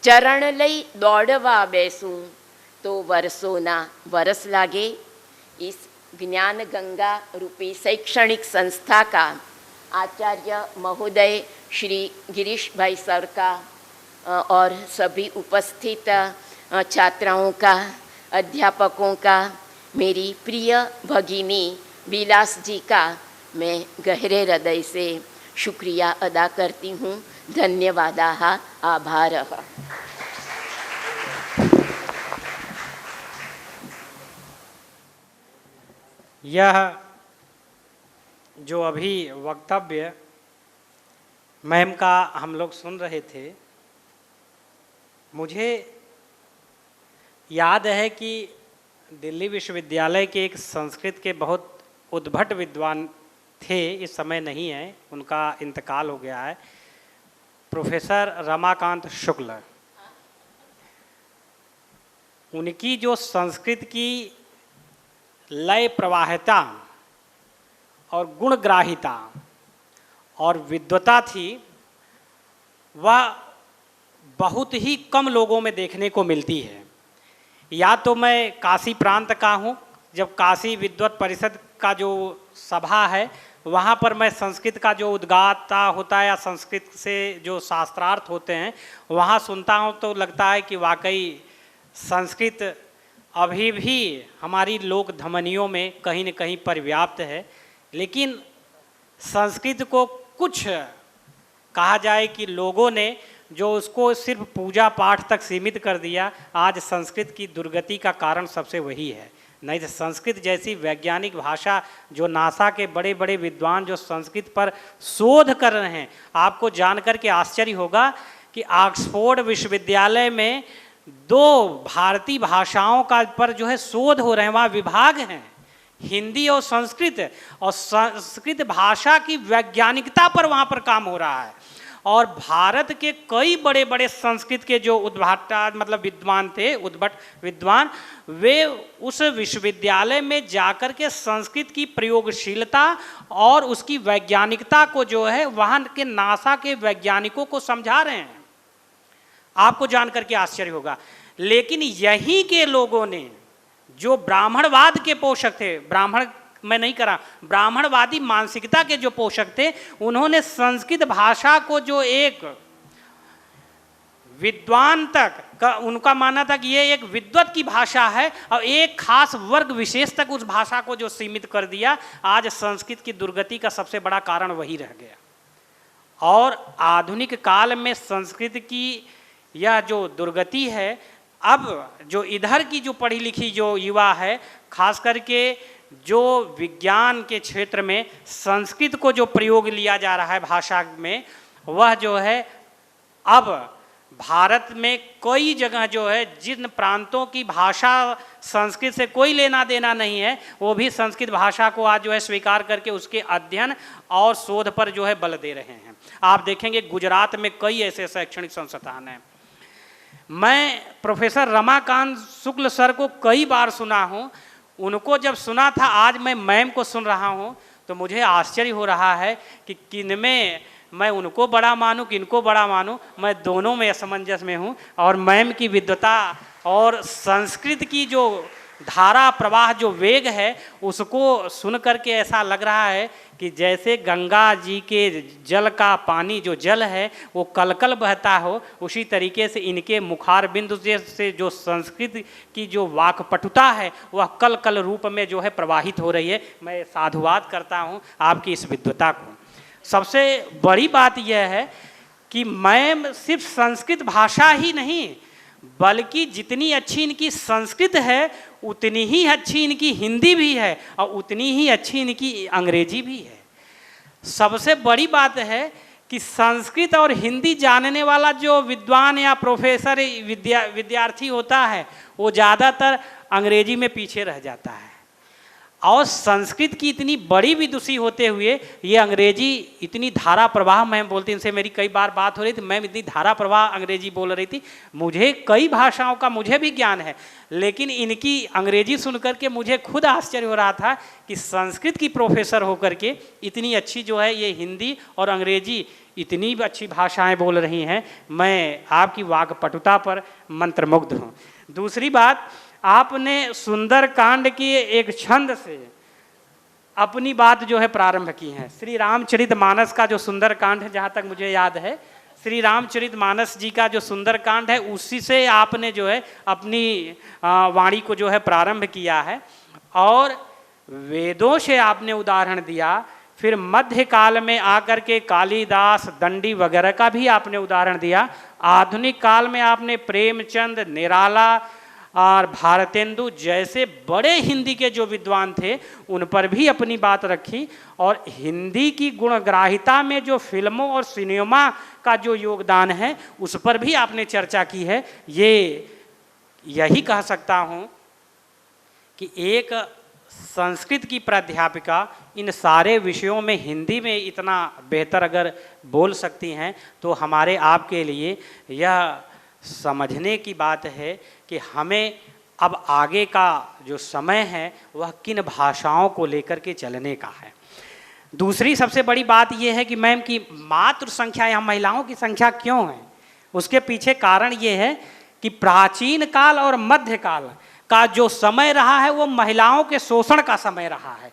चरण लई दौड़वा बेसूं तो वर्षोना वरस लागे। इस ज्ञान गंगा रूपी शैक्षणिक संस्था का आचार्य महोदय श्री गिरीश भाई सर का और सभी उपस्थित छात्राओं का, अध्यापकों का, मेरी प्रिय भगिनी विलास जी का मैं गहरे हृदय से शुक्रिया अदा करती हूँ। धन्यवादाः, आभारः। यह जो अभी वक्तव्य मैम का हम लोग सुन रहे थे, मुझे याद है कि दिल्ली विश्वविद्यालय के एक संस्कृत के बहुत उद्भट विद्वान थे, इस समय नहीं है, उनका इंतकाल हो गया है, प्रोफेसर रमाकांत शुक्ल। उनकी जो संस्कृत की लय प्रवाहिता और गुणग्राहिता और विद्वता थी, वह बहुत ही कम लोगों में देखने को मिलती है। या तो मैं काशी प्रांत का हूँ, जब काशी विद्वत परिषद का जो सभा है वहाँ पर मैं संस्कृत का जो उद्गाता होता है या संस्कृत से जो शास्त्रार्थ होते हैं वहाँ सुनता हूँ तो लगता है कि वाकई संस्कृत अभी भी हमारी लोक धमनियों में कहीं न कहीं पर्याप्त है। लेकिन संस्कृत को कुछ कहा जाए कि लोगों ने जो उसको सिर्फ पूजा पाठ तक सीमित कर दिया, आज संस्कृत की दुर्गति का कारण सबसे वही है। नहीं तो संस्कृत जैसी वैज्ञानिक भाषा, जो नासा के बड़े बड़े विद्वान जो संस्कृत पर शोध कर रहे हैं, आपको जानकर के आश्चर्य होगा कि ऑक्सफोर्ड विश्वविद्यालय में 2 भारतीय भाषाओं का पर जो है शोध हो रहे हैं, वहाँ विभाग हैं, हिंदी और संस्कृत, और संस्कृत भाषा की वैज्ञानिकता पर वहाँ पर काम हो रहा है। और भारत के कई बड़े बड़े संस्कृत के जो उद्भट्टा मतलब विद्वान थे, उद्भट विद्वान, वे उस विश्वविद्यालय में जाकर के संस्कृत की प्रयोगशीलता और उसकी वैज्ञानिकता को जो है वहाँ के नासा के वैज्ञानिकों को समझा रहे हैं। आपको जानकर के आश्चर्य होगा। लेकिन यहीं के लोगों ने जो ब्राह्मणवाद के पोषक थे, ब्राह्मण मैं नहीं करा, ब्राह्मणवादी मानसिकता के जो पोषक थे, उन्होंने संस्कृत भाषा को जो एक विद्वान तक का उनका मानना था कि ये एक विद्वत की भाषा है और एक खास वर्ग विशेष तक उस भाषा को जो सीमित कर दिया, आज संस्कृत की दुर्गति का सबसे बड़ा कारण वही रह गया। और आधुनिक काल में संस्कृत की यह जो दुर्गति है, अब जो इधर की जो पढ़ी लिखी जो युवा है, खास करके जो विज्ञान के क्षेत्र में संस्कृत को जो प्रयोग लिया जा रहा है भाषा में, वह जो है अब भारत में कई जगह जो है जिन प्रांतों की भाषा संस्कृत से कोई लेना देना नहीं है, वो भी संस्कृत भाषा को आज जो है स्वीकार करके उसके अध्ययन और शोध पर जो है बल दे रहे हैं। आप देखेंगे गुजरात में कई ऐसे शैक्षणिक संस्थान हैं। मैं प्रोफेसर रमाकांत शुक्ल सर को कई बार सुना हूँ, उनको जब सुना था, आज मैं मैम को सुन रहा हूँ तो मुझे आश्चर्य हो रहा है कि किनमें मैं उनको बड़ा मानूं किनको बड़ा मानूं। मैं दोनों में असमंजस में हूँ। और मैम की विद्वता और संस्कृत की जो धारा प्रवाह जो वेग है, उसको सुन करके ऐसा लग रहा है कि जैसे गंगा जी के जल का पानी जो जल है वो कलकल बहता हो, उसी तरीके से इनके मुखार बिंदु से जो संस्कृत की जो वाक्पटुता है वह कल कल रूप में जो है प्रवाहित हो रही है। मैं साधुवाद करता हूँ आपकी इस विद्वता को। सबसे बड़ी बात यह है कि मैं सिर्फ संस्कृत भाषा ही नहीं, बल्कि जितनी अच्छी इनकी संस्कृत है उतनी ही अच्छी इनकी हिंदी भी है और उतनी ही अच्छी इनकी अंग्रेजी भी है। सबसे बड़ी बात है कि संस्कृत और हिंदी जानने वाला जो विद्वान या प्रोफेसर विद्यार्थी होता है, वो ज़्यादातर अंग्रेजी में पीछे रह जाता है। और संस्कृत की इतनी बड़ी विदुषी होते हुए ये अंग्रेजी इतनी धारा प्रवाह, मैम बोलती, इनसे मेरी कई बार बात हो रही थी, मैम इतनी धारा प्रवाह अंग्रेजी बोल रही थी। मुझे कई भाषाओं का मुझे भी ज्ञान है, लेकिन इनकी अंग्रेजी सुन करके मुझे खुद आश्चर्य हो रहा था कि संस्कृत की प्रोफेसर होकर के इतनी अच्छी जो है ये हिंदी और अंग्रेजी इतनी अच्छी भाषाएँ बोल रही हैं। मैं आपकी वाक्पटुता पर मंत्रमुग्ध हूँ। दूसरी बात, आपने सुंदरकांड की एक छंद से अपनी बात जो है प्रारंभ की है। श्री रामचरितमानस का जो सुंदरकांड है, जहाँ तक मुझे याद है, श्री रामचरितमानस जी का जो सुंदरकांड है, उसी से आपने जो है अपनी वाणी को जो है प्रारंभ किया है। और वेदों से आपने उदाहरण दिया, फिर मध्यकाल में आकर के कालिदास, दंडी वगैरह का भी आपने उदाहरण दिया। आधुनिक काल में आपने प्रेमचंद, निराला और भारतेंदु जैसे बड़े हिंदी के जो विद्वान थे उन पर भी अपनी बात रखी। और हिंदी की गुणग्राहिता में जो फिल्मों और सिनेमा का जो योगदान है उस पर भी आपने चर्चा की है। ये यही कह सकता हूँ कि एक संस्कृत की प्राध्यापिका इन सारे विषयों में हिंदी में इतना बेहतर अगर बोल सकती हैं तो हमारे आपके लिए यह समझने की बात है कि हमें अब आगे का जो समय है वह किन भाषाओं को लेकर के चलने का है। दूसरी सबसे बड़ी बात यह है कि मैम की मातृ संख्या या महिलाओं की संख्या क्यों है, उसके पीछे कारण ये है कि प्राचीन काल और मध्यकाल का जो समय रहा है वो महिलाओं के शोषण का समय रहा है।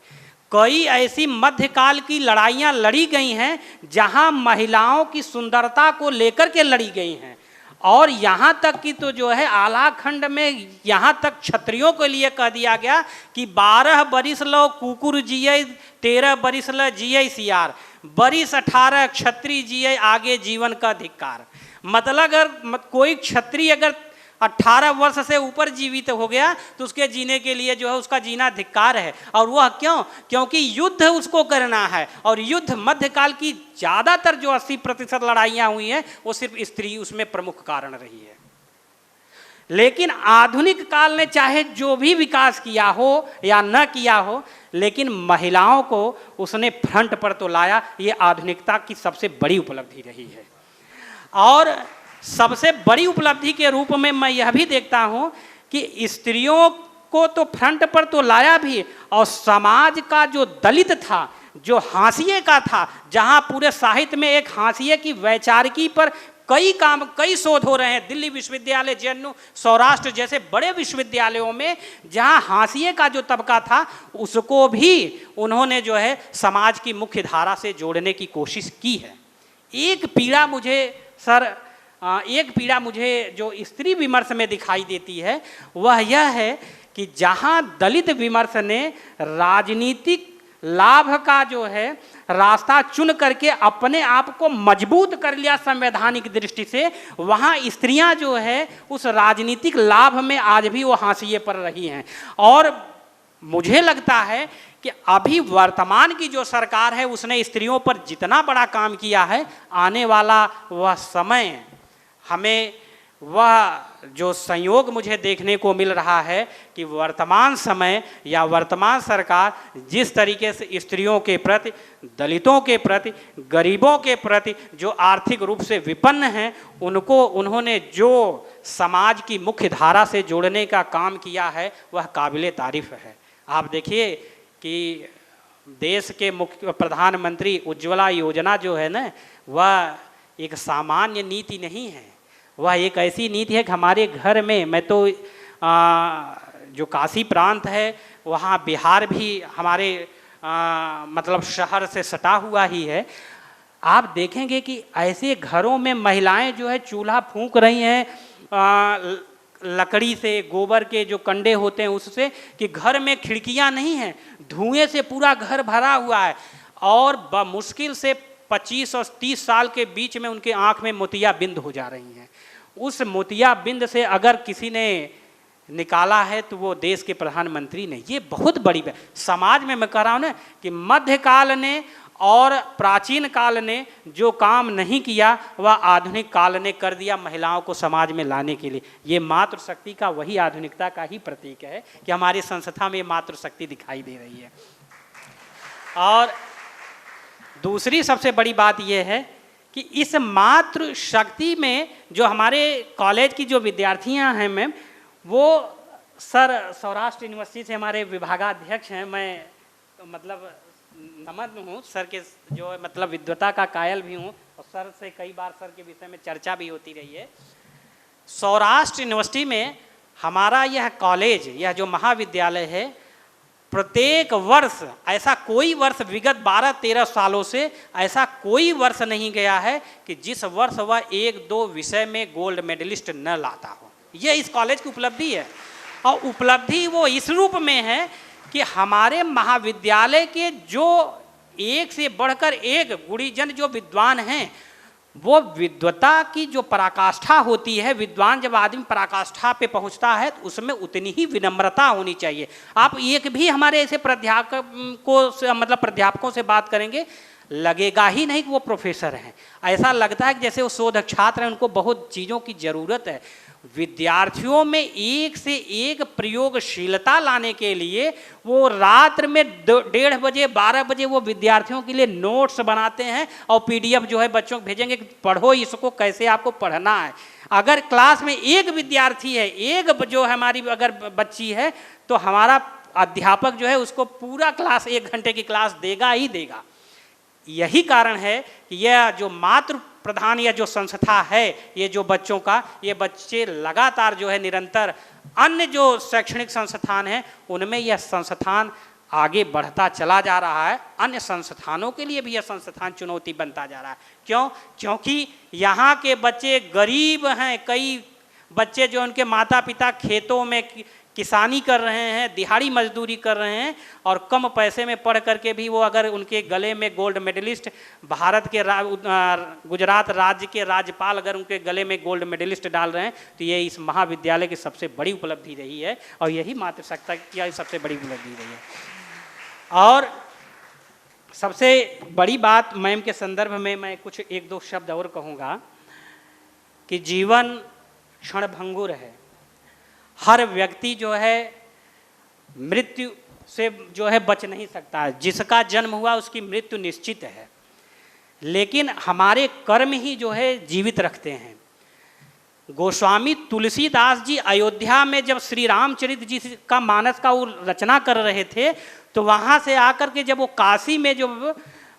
कई ऐसी मध्यकाल की लड़ाइयाँ लड़ी गई हैं जहाँ महिलाओं की सुंदरता को लेकर के लड़ी गई हैं, और यहाँ तक कि तो जो है आलाखंड में यहाँ तक क्षत्रियों के लिए कह दिया गया कि 12 बरिस लो कुकुर जिये 13 बरिस ल जिये सियार, बरिस 18 क्षत्रिय जिये आगे जीवन का धिक्कार। मतलब अगर कोई क्षत्रिय अगर 18 वर्ष से ऊपर जीवित हो गया तो उसके जीने के लिए जो है उसका जीना धिक्कार है। और वह क्यों? क्योंकि युद्ध उसको करना है, और युद्ध मध्यकाल की ज़्यादातर जो 80% लड़ाइयाँ हुई हैं वो सिर्फ स्त्री उसमें प्रमुख कारण रही है। लेकिन आधुनिक काल ने चाहे जो भी विकास किया हो या न किया हो, लेकिन महिलाओं को उसने फ्रंट पर तो लाया। ये आधुनिकता की सबसे बड़ी उपलब्धि रही है। और सबसे बड़ी उपलब्धि के रूप में मैं यह भी देखता हूँ कि स्त्रियों को तो फ्रंट पर तो लाया भी, और समाज का जो दलित था, जो हाशिए का था, जहाँ पूरे साहित्य में एक हाशिए की वैचारिकी पर कई शोध हो रहे हैं। दिल्ली विश्वविद्यालय, जेएनयू, सौराष्ट्र जैसे बड़े विश्वविद्यालयों में जहाँ हाशिए का जो तबका था उसको भी उन्होंने जो है समाज की मुख्य धारा से जोड़ने की कोशिश की है। एक पीड़ा मुझे जो स्त्री विमर्श में दिखाई देती है वह यह है कि जहाँ दलित विमर्श ने राजनीतिक लाभ का जो है रास्ता चुन करके अपने आप को मजबूत कर लिया संवैधानिक दृष्टि से, वहाँ स्त्रियां जो है उस राजनीतिक लाभ में आज भी वो हाशिए पर रही हैं। और मुझे लगता है कि अभी वर्तमान की जो सरकार है उसने स्त्रियों पर जितना बड़ा काम किया है, आने वाला वह समय हमें वह जो संयोग मुझे देखने को मिल रहा है कि वर्तमान समय या वर्तमान सरकार जिस तरीके से स्त्रियों के प्रति, दलितों के प्रति, गरीबों के प्रति जो आर्थिक रूप से विपन्न हैं, उन्होंने जो समाज की मुख्य धारा से जोड़ने का काम किया है वह काबिले तारीफ है। आप देखिए कि देश के मुख्य प्रधानमंत्री उज्ज्वला योजना जो है ना, वह एक सामान्य नीति नहीं है। वह एक ऐसी नीति है कि हमारे घर में, मैं तो जो काशी प्रांत है वहाँ बिहार भी हमारे मतलब शहर से सटा हुआ ही है। आप देखेंगे कि ऐसे घरों में महिलाएं जो है चूल्हा फूंक रही हैं लकड़ी से, गोबर के जो कंडे होते हैं उससे, कि घर में खिड़कियां नहीं हैं, धुएं से पूरा घर भरा हुआ है, और मुश्किल से 25 और 30 साल के बीच में उनके आंख में मोतियाबिंद हो जा रही हैं। उस मोतियाबिंद से अगर किसी ने निकाला है तो वो देश के प्रधानमंत्री ने। ये बहुत बड़ी समाज में मैं कह रहा हूँ ना कि मध्यकाल ने और प्राचीन काल ने जो काम नहीं किया वह आधुनिक काल ने कर दिया महिलाओं को समाज में लाने के लिए। ये मातृशक्ति का वही आधुनिकता का ही प्रतीक है कि हमारी संस्था में मातृशक्ति दिखाई दे रही है। और दूसरी सबसे बड़ी बात यह है कि इस मातृशक्ति में जो हमारे कॉलेज की जो विद्यार्थियां हैं मैम, वो सर सौराष्ट्र यूनिवर्सिटी से हमारे विभागाध्यक्ष हैं। मैं मतलब नमन हूँ सर के, जो मतलब विद्वता का कायल भी हूँ, और सर से कई बार सर के विषय में चर्चा भी होती रही है। सौराष्ट्र यूनिवर्सिटी में हमारा यह कॉलेज, यह जो महाविद्यालय है, प्रत्येक वर्ष ऐसा कोई वर्ष विगत 12-13 सालों से ऐसा कोई वर्ष नहीं गया है कि जिस वर्ष वह 1-2 विषय में गोल्ड मेडलिस्ट न लाता हो। यह इस कॉलेज की उपलब्धि है, और उपलब्धि वो इस रूप में है कि हमारे महाविद्यालय के जो एक से बढ़कर एक गुणीजन जो विद्वान हैं, वो विद्वता की जो पराकाष्ठा होती है, विद्वान जब आदमी पराकाष्ठा पे पहुंचता है तो उसमें उतनी ही विनम्रता होनी चाहिए। आप एक भी हमारे ऐसे प्राध्यापकों से बात करेंगे, लगेगा ही नहीं कि वो प्रोफेसर हैं। ऐसा लगता है कि जैसे वो शोधक छात्र हैं, उनको बहुत चीज़ों की ज़रूरत है। विद्यार्थियों में एक से एक प्रयोगशीलता लाने के लिए वो रात्र में 1:30 बजे 12 बजे वो विद्यार्थियों के लिए नोट्स बनाते हैं, और PDF जो है बच्चों को भेजेंगे कि पढ़ो इसको, कैसे आपको पढ़ना है। अगर क्लास में एक विद्यार्थी है, एक जो हमारी अगर बच्ची है, तो हमारा अध्यापक जो है उसको पूरा क्लास 1 घंटे की क्लास देगा ही देगा। यही कारण है कि यह जो मातृ प्रधान या जो संस्था है, ये जो बच्चों का, ये बच्चे लगातार जो है निरंतर अन्य जो शैक्षणिक संस्थान हैं उनमें यह संस्थान आगे बढ़ता चला जा रहा है। अन्य संस्थानों के लिए भी यह संस्थान चुनौती बनता जा रहा है। क्यों? क्योंकि यहाँ के बच्चे गरीब हैं। कई बच्चे जो उनके माता पिता खेतों में किसानी कर रहे हैं, दिहाड़ी मजदूरी कर रहे हैं, और कम पैसे में पढ़ करके भी वो अगर उनके गले में गोल्ड मेडलिस्ट, भारत के गुजरात राज्य के राज्यपाल अगर उनके गले में गोल्ड मेडलिस्ट डाल रहे हैं, तो ये इस महाविद्यालय की सबसे बड़ी उपलब्धि रही है, और यही मातृशक्ति की सबसे बड़ी उपलब्धि रही है। और सबसे बड़ी बात मैम के संदर्भ में मैं कुछ एक दो शब्द और कहूँगा कि जीवन क्षणभंगुर है। हर व्यक्ति जो है मृत्यु से जो है बच नहीं सकता है। जिसका जन्म हुआ उसकी मृत्यु निश्चित है, लेकिन हमारे कर्म ही जो है जीवित रखते हैं। गोस्वामी तुलसीदास जी अयोध्या में जब श्री रामचरित जी का मानस का वो रचना कर रहे थे, तो वहाँ से आकर के जब वो काशी में जो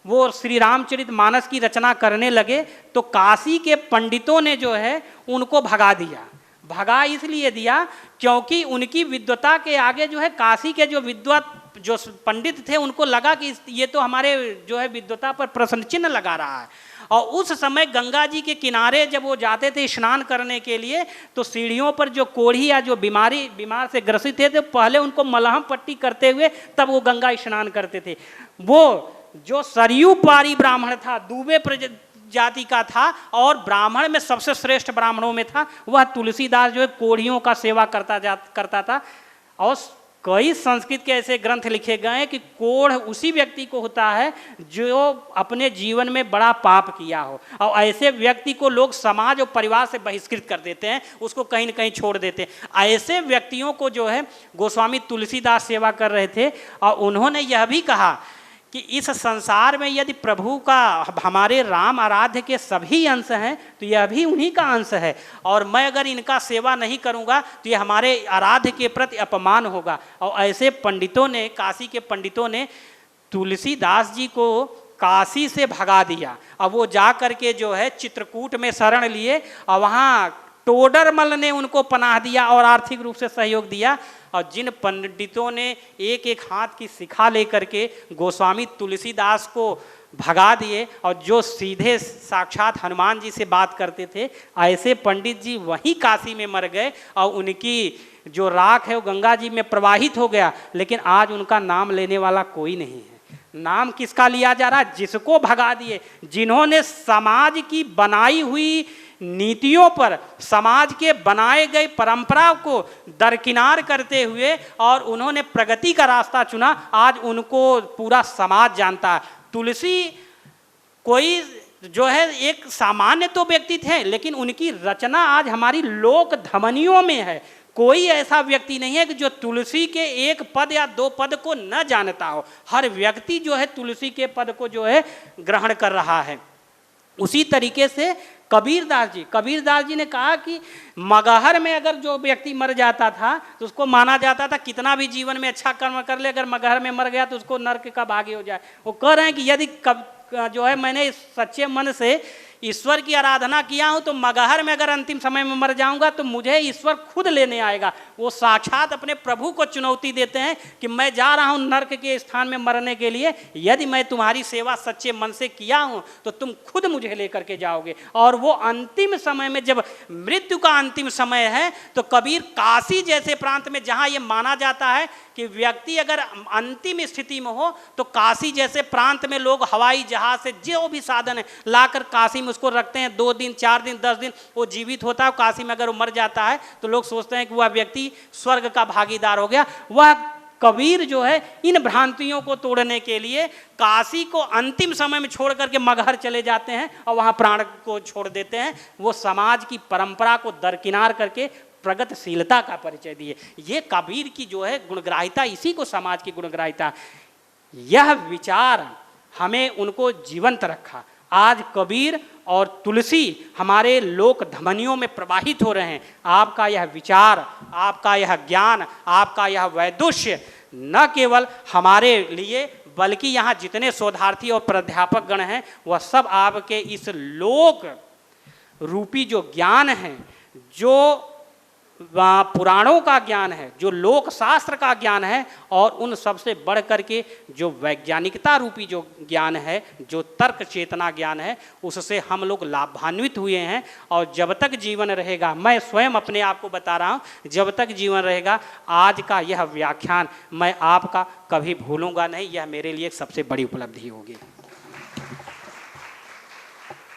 वो श्री रामचरित मानस की रचना करने लगे, तो काशी के पंडितों ने जो है उनको भगा दिया। भगा इसलिए दिया क्योंकि उनकी विद्वता के आगे जो है काशी के जो विद्वत जो पंडित थे उनको लगा कि ये तो हमारे जो है विद्वता पर प्रश्न चिन्ह लगा रहा है। और उस समय गंगा जी के किनारे जब वो जाते थे स्नान करने के लिए, तो सीढ़ियों पर जो कोढ़ी या जो बीमार से ग्रसित थे, तो पहले उनको मलहम पट्टी करते हुए तब वो गंगा स्नान करते थे। वो जो सरयू पारी ब्राह्मण था, दूबे जाति का था और ब्राह्मण में सबसे श्रेष्ठ ब्राह्मणों में था, वह तुलसीदास जो है कोढ़ियों का सेवा करता था। और कई संस्कृत के ऐसे ग्रंथ लिखे गए हैं कि कोढ़ उसी व्यक्ति को होता है जो अपने जीवन में बड़ा पाप किया हो, और ऐसे व्यक्ति को लोग समाज और परिवार से बहिष्कृत कर देते हैं, उसको कहीं न कहीं छोड़ देते हैं। ऐसे व्यक्तियों को जो है गोस्वामी तुलसीदास सेवा कर रहे थे, और उन्होंने यह भी कहा कि इस संसार में यदि प्रभु का, हमारे राम आराध्य के सभी अंश हैं, तो यह भी उन्हीं का अंश है, और मैं अगर इनका सेवा नहीं करूंगा तो यह हमारे आराध्य के प्रति अपमान होगा। और ऐसे पंडितों ने, काशी के पंडितों ने तुलसीदास जी को काशी से भगा दिया। अब वो जा करके जो है चित्रकूट में शरण लिए, और वहाँ टोडरमल ने उनको पनाह दिया और आर्थिक रूप से सहयोग दिया। और जिन पंडितों ने एक एक हाथ की शिखा लेकर के गोस्वामी तुलसीदास को भगा दिए, और जो सीधे साक्षात हनुमान जी से बात करते थे, ऐसे पंडित जी वहीं काशी में मर गए, और उनकी जो राख है वो गंगा जी में प्रवाहित हो गया। लेकिन आज उनका नाम लेने वाला कोई नहीं है। नाम किसका लिया जा रहा है? जिसको भगा दिए, जिन्होंने समाज की बनाई हुई नीतियों पर, समाज के बनाए गए परंपरा को दरकिनार करते हुए और उन्होंने प्रगति का रास्ता चुना, आज उनको पूरा समाज जानता है। तुलसी कोई जो है एक सामान्य तो व्यक्ति थे, लेकिन उनकी रचना आज हमारी लोक धमनियों में है। कोई ऐसा व्यक्ति नहीं है कि जो तुलसी के एक पद या दो पद को न जानता हो। हर व्यक्ति जो है तुलसी के पद को जो है ग्रहण कर रहा है। उसी तरीके से कबीरदास जी ने कहा कि मगहर में अगर जो व्यक्ति मर जाता था तो उसको माना जाता था कितना भी जीवन में अच्छा कर्म कर ले, अगर मगहर में मर गया तो उसको नरक का भागी हो जाए। वो कह रहे हैं कि यदि जो है मैंने सच्चे मन से ईश्वर की आराधना किया हूँ, तो मगहर में अगर अंतिम समय में मर जाऊंगा तो मुझे ईश्वर खुद लेने आएगा। वो साक्षात अपने प्रभु को चुनौती देते हैं कि मैं जा रहा हूँ नरक के स्थान में मरने के लिए, यदि मैं तुम्हारी सेवा सच्चे मन से किया हूँ तो तुम खुद मुझे लेकर के जाओगे। और वो अंतिम समय में, जब मृत्यु का अंतिम समय है, तो कबीर काशी जैसे प्रांत में, जहाँ ये माना जाता है कि व्यक्ति अगर अंतिम स्थिति में हो, तो काशी जैसे प्रांत में लोग हवाई जहाज से जो भी साधन है लाकर काशी में उसको रखते हैं। 2 दिन 4 दिन 10 दिन वो जीवित होता है। काशी में अगर वो मर जाता है तो लोग सोचते हैं कि वह व्यक्ति स्वर्ग का भागीदार हो गया। वह कबीर जो है इन भ्रांतियों को तोड़ने के लिए काशी को अंतिम समय में छोड़ करके मगहर चले जाते हैं और वहाँ प्राण को छोड़ देते हैं। वो समाज की परंपरा को दरकिनार करके प्रगतिशीलता का परिचय दिए। ये कबीर की जो है गुणग्राहिता, इसी को समाज की गुणग्राहिता, यह विचार हमें उनको जीवंत रखा। आज कबीर और तुलसी हमारे लोक धमनियों में प्रवाहित हो रहे हैं। आपका यह विचार, आपका यह ज्ञान, आपका यह वैदुष्य न केवल हमारे लिए, बल्कि यहाँ जितने शोधार्थी और प्राध्यापक गण हैं, वह सब आपके इस लोक रूपी जो ज्ञान है, जो पुराणों का ज्ञान है, जो लोक शास्त्र का ज्ञान है, और उन सबसे बढ़ करके जो वैज्ञानिकता रूपी जो ज्ञान है, जो तर्क चेतना ज्ञान है, उससे हम लोग लाभान्वित हुए हैं। और जब तक जीवन रहेगा, मैं स्वयं अपने आप को बता रहा हूँ, जब तक जीवन रहेगा आज का यह व्याख्यान मैं आपका कभी भूलूंगा नहीं। यह मेरे लिए सबसे बड़ी उपलब्धि होगी।